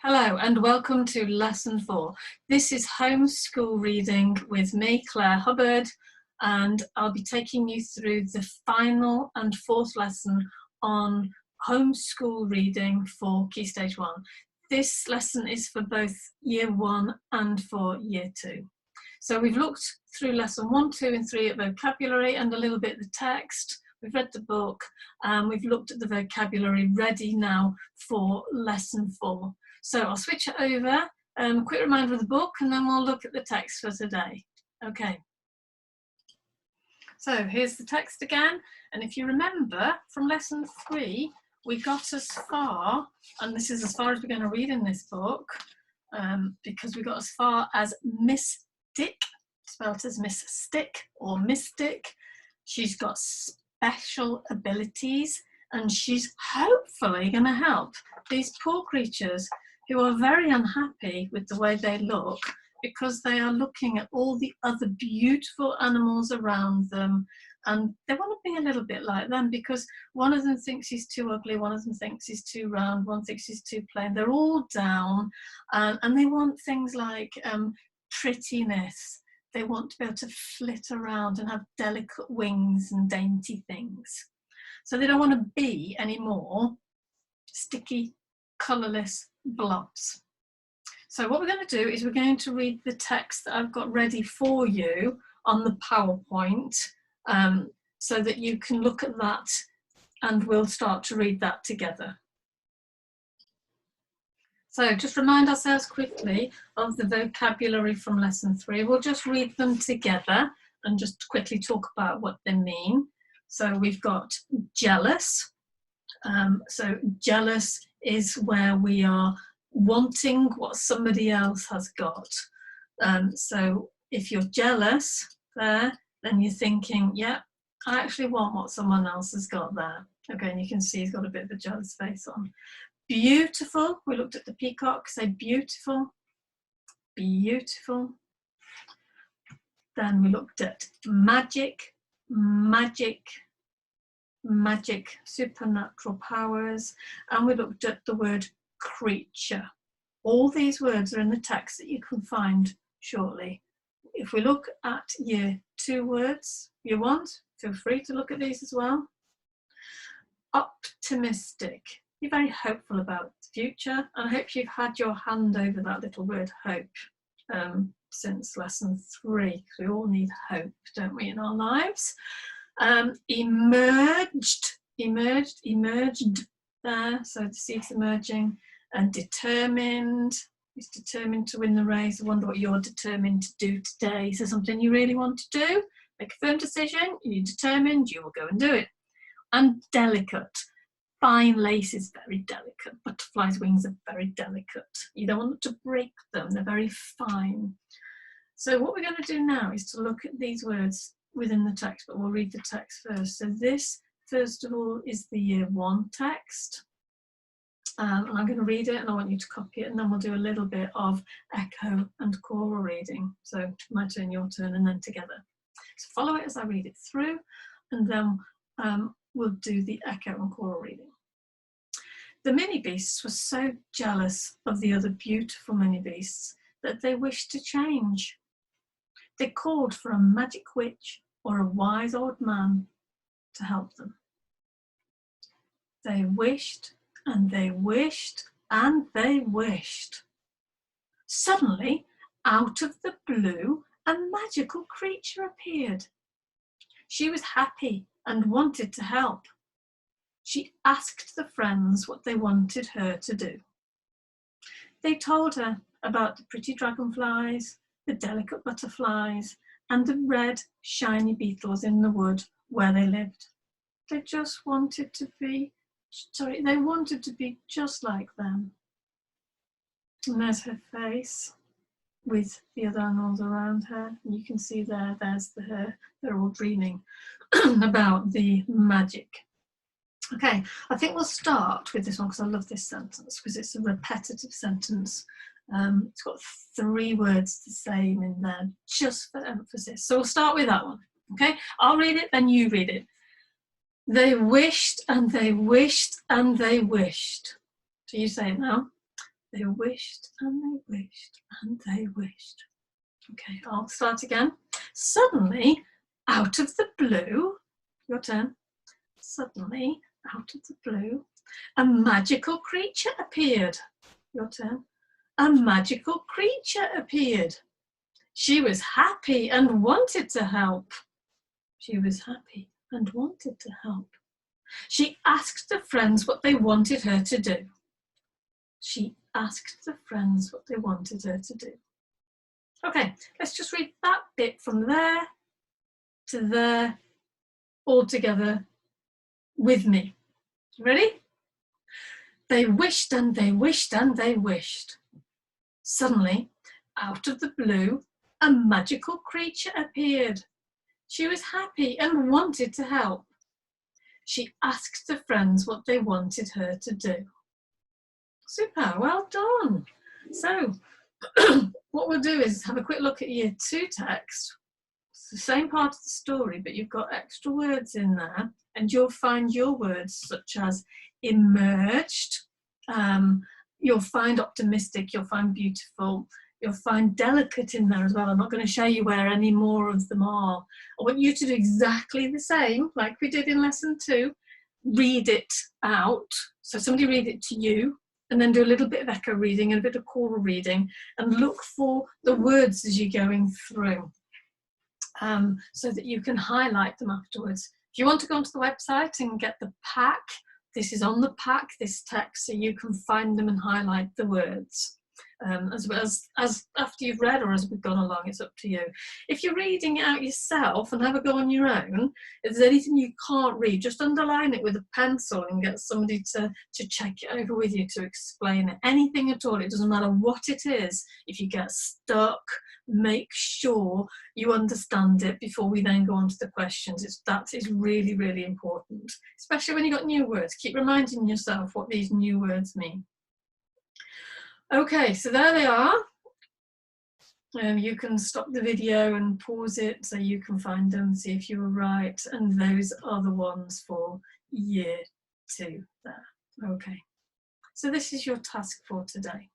Hello and welcome to Lesson 4. This is Homeschool Reading with me, Claire Hubbard, and I'll be taking you through the final and fourth lesson on homeschool reading for Key Stage 1. This lesson is for both Year 1 and for Year 2. So we've looked through Lesson 1, 2 and 3 at vocabulary and a little bit of the text. We've read the book, we've looked at the vocabulary, ready now for Lesson 4. So I'll switch it over, a quick reminder of the book, and then we'll look at the text for today. Okay. So here's the text again, and if you remember from Lesson 3, we got as far, and this is as far as we're going to read in this book, because we got as far as Mystic, spelled as Miss Stick or Mystic. She's got special abilities, and she's hopefully going to help these poor creatures who are very unhappy with the way they look because they are looking at all the other beautiful animals around them, and they want to be a little bit like them because one of them thinks he's too ugly, one of them thinks he's too round, one thinks he's too plain. They're all down, and they want things like prettiness. They want to be able to flit around and have delicate wings and dainty things. So they don't want to be any more sticky, colourless blobs. So what we're going to do is we're going to read the text that I've got ready for you on the PowerPoint, so that you can look at that and we'll start to read that together. So just remind ourselves quickly of the vocabulary from Lesson 3. We'll just read them together and just quickly talk about what they mean. So we've got jealous. So jealous is where we are wanting what somebody else has got. So if you're jealous there, then you're thinking, yeah, I actually want what someone else has got there. Okay, and you can see he's got a bit of a jealous face on. Beautiful, we looked at the peacock, say beautiful, beautiful. Then we looked at magic, magic, magic, supernatural powers, and we looked at the word creature. All these words are in the text that you can find shortly. If we look at Year 2 words, Year 1, feel free to look at these as well. Optimistic. Be very hopeful about the future, and I hope you've had your hand over that little word hope since Lesson 3, because we all need hope, don't we, in our lives. Emerged there, so the seed's emerging. And determined, he's determined to win the race. I wonder what you're determined to do today. Is there something you really want to do? Make a firm decision, you're determined, you will go and do it. And delicate. Fine lace is very delicate. Butterflies' wings are very delicate. You don't want to break them, they're very fine. So what we're going to do now is to look at these words within the text, but we'll read the text first. So this, first of all, is the Year 1 text. And I'm going to read it and I want you to copy it, and then we'll do a little bit of echo and choral reading. So my turn, your turn, and then together. So follow it as I read it through, and then we'll do the echo and choral reading. The mini beasts were so jealous of the other beautiful mini beasts that they wished to change. They called for a magic witch or a wise old man to help them. They wished and they wished and they wished. Suddenly, out of the blue, a magical creature appeared. She was happy and wanted to help. She asked the friends what they wanted her to do. They told her about the pretty dragonflies, the delicate butterflies, and the red, shiny beetles in the wood where they lived. They just wanted to be, they wanted to be just like them. And there's her face with the other animals around her. And you can see there's her. They're all dreaming about the magic. Okay, I think we'll start with this one because I love this sentence because it's a repetitive sentence. It's got 3 words the same in there just for emphasis. So we'll start with that one. Okay, I'll read it, then you read it. They wished and they wished and they wished. So you say it now. They wished and they wished and they wished. Okay, I'll start again. Suddenly, out of the blue, your turn. Suddenly, out of the blue, a magical creature appeared. Your turn. A magical creature appeared. She was happy and wanted to help. She was happy and wanted to help. She asked the friends what they wanted her to do. She asked the friends what they wanted her to do. Okay, let's just read that bit from there to there, all together with me. Ready? They wished and they wished and they wished. Suddenly, out of the blue, a magical creature appeared. She was happy and wanted to help. She asked the friends what they wanted her to do. Super, well done. So, what we'll do is have a quick look at year 2 text. It's the same part of the story, but you've got extra words in there, and you'll find your words such as emerged, you'll find optimistic, you'll find beautiful, you'll find delicate in there as well. I'm not going to show you where any more of them are. I want you to do exactly the same like we did in lesson 2. Read it out. So somebody read it to you, and then do a little bit of echo reading and a bit of choral reading, and look for the words as you're going through, so that you can highlight them afterwards. If you want to go onto the website and get the pack, this is on the pack, this text, so you can find them and highlight the words. As well as after you've read or as we've gone along, it's up to you. If you're reading it out yourself and have a go on your own, if there's anything you can't read, just underline it with a pencil and get somebody to check it over with you to explain it. Anything at all, it doesn't matter what it is. If you get stuck, make sure you understand it before we then go on to the questions. That is really, really important, especially when you've got new words. Keep reminding yourself what these new words mean. Okay, so there they are. You can stop the video and pause it so you can find them, see if you were right. And those are the ones for year 2 there. Okay, so this is your task for today.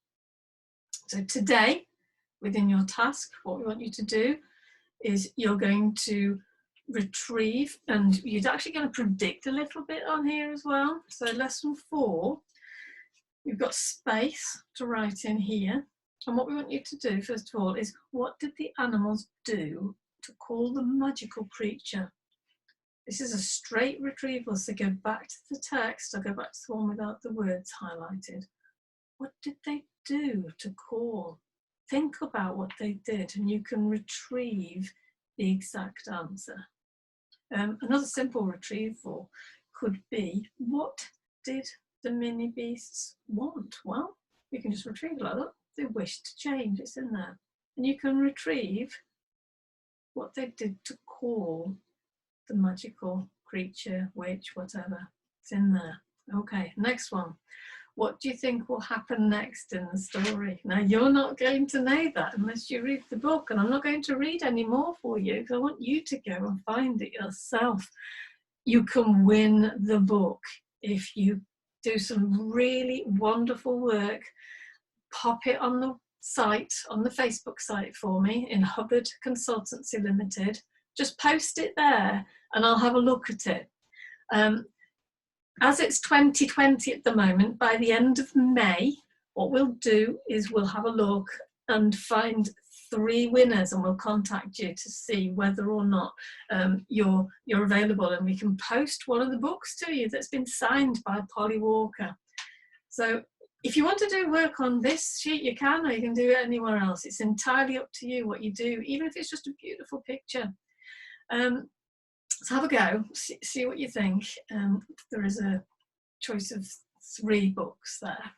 So today, within your task, what we want you to do is you're going to retrieve, and you're actually going to predict a little bit on here as well. So lesson 4, you've got space to write in here. And what we want you to do, first of all, is what did the animals do to call the magical creature? This is a straight retrieval, so go back to the text, or go back to the one without the words highlighted. What did they do to call? Think about what they did, and you can retrieve the exact answer. Another simple retrieval could be, what did the mini beasts want? Well, you can just retrieve like that. They wish to change, it's in there. And you can retrieve what they did to call the magical creature, witch, whatever. It's in there. Okay, next one. What do you think will happen next in the story? Now, you're not going to know that unless you read the book, and I'm not going to read any more for you because I want you to go and find it yourself. You can win the book if you do some really wonderful work. Pop it on the site, on the Facebook site for me in Hubbard Consultancy Limited. Just post it there and I'll have a look at it. As it's 2020 at the moment, by the end of May, what we'll do is we'll have a look and find 3 winners, and we'll contact you to see whether or not you're available, and we can post one of the books to you that's been signed by Polly Walker. So if you want to do work on this sheet, you can, or you can do it anywhere else. It's entirely up to you what you do, even if it's just a beautiful picture. So have a go, see what you think. There is a choice of 3 books there.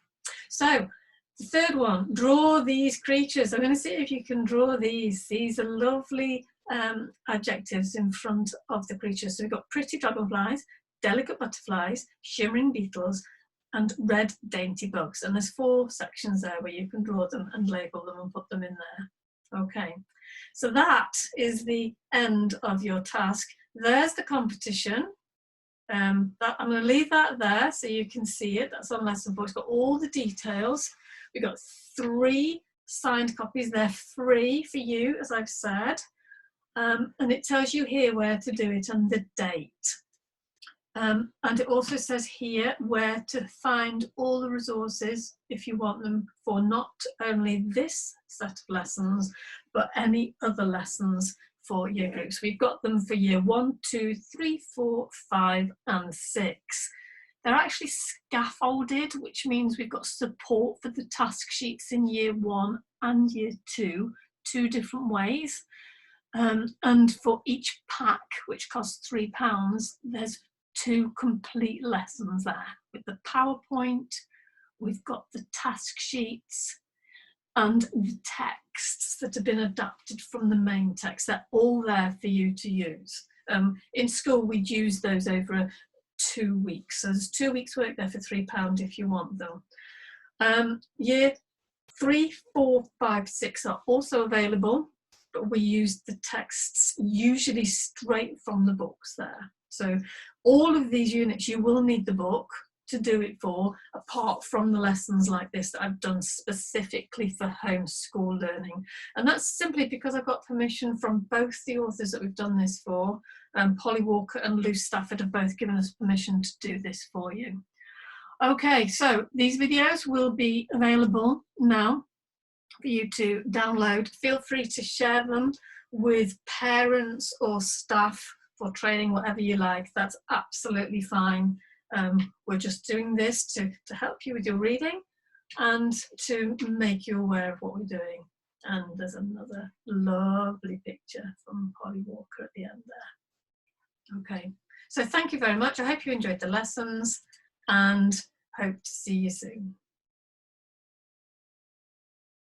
So the third one, draw these creatures. I'm going to see if you can draw these. These are lovely adjectives in front of the creatures. So we've got pretty dragonflies, delicate butterflies, shimmering beetles, and red dainty bugs. And there's 4 sections there where you can draw them and label them and put them in there. Okay, so that is the end of your task. There's the competition. I'm going to leave that there so you can see it. That's on lesson 4. It's got all the details. We've got 3 signed copies. They're free for you, as I've said. And it tells you here where to do it and the date. And it also says here where to find all the resources if you want them for not only this set of lessons, but any other lessons for year groups. We've got them for year 1, 2, 3, 4, 5, and 6. They're actually scaffolded, which means we've got support for the task sheets in year 1 and year 2, 2 different ways. And for each pack, which costs £3, there's 2 complete lessons there with the PowerPoint. We've got the task sheets and the texts that have been adapted from the main text. They're all there for you to use. In school, we'd use those over 2 weeks. So there's 2 weeks work there for £3 if you want them. Year 3, 4, 5, 6 are also available, but we use the texts usually straight from the books there. So all of these units, you will need the book to do it for, apart from the lessons like this that I've done specifically for homeschool learning. And that's simply because I've got permission from both the authors that we've done this for. Polly Walker and Lou Stafford have both given us permission to do this for you. Okay, so these videos will be available now for you to download. Feel free to share them with parents or staff for training, whatever you like. That's absolutely fine. We're just doing this to help you with your reading and to make you aware of what we're doing. And there's another lovely picture from Polly Walker at the end there. Okay, so thank you very much. I hope you enjoyed the lessons and hope to see you soon.